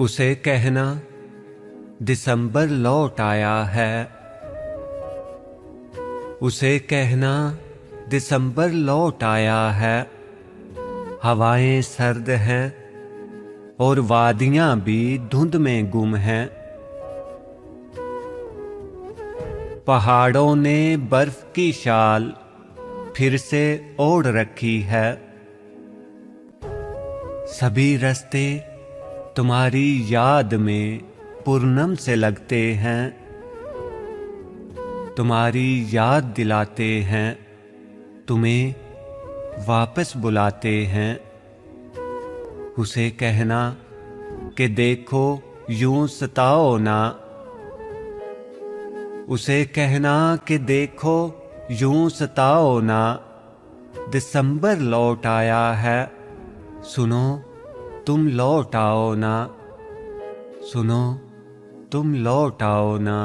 उसे कहना दिसंबर लौट आया है। उसे कहना दिसंबर लौट आया है। हवाएं सर्द हैं और वादियां भी धुंध में गुम हैं। पहाड़ों ने बर्फ की शाल फिर से ओढ़ रखी है। सभी रास्ते तुम्हारी याद में पूर्णम से लगते हैं। तुम्हारी याद दिलाते हैं, तुम्हें वापस बुलाते हैं। उसे कहना कि देखो यूं सताओ ना। उसे कहना कि देखो यूं सताओ ना। दिसंबर लौट आया है, सुनो तुम लौट आओ ना। सुनो तुम लौट आओ ना।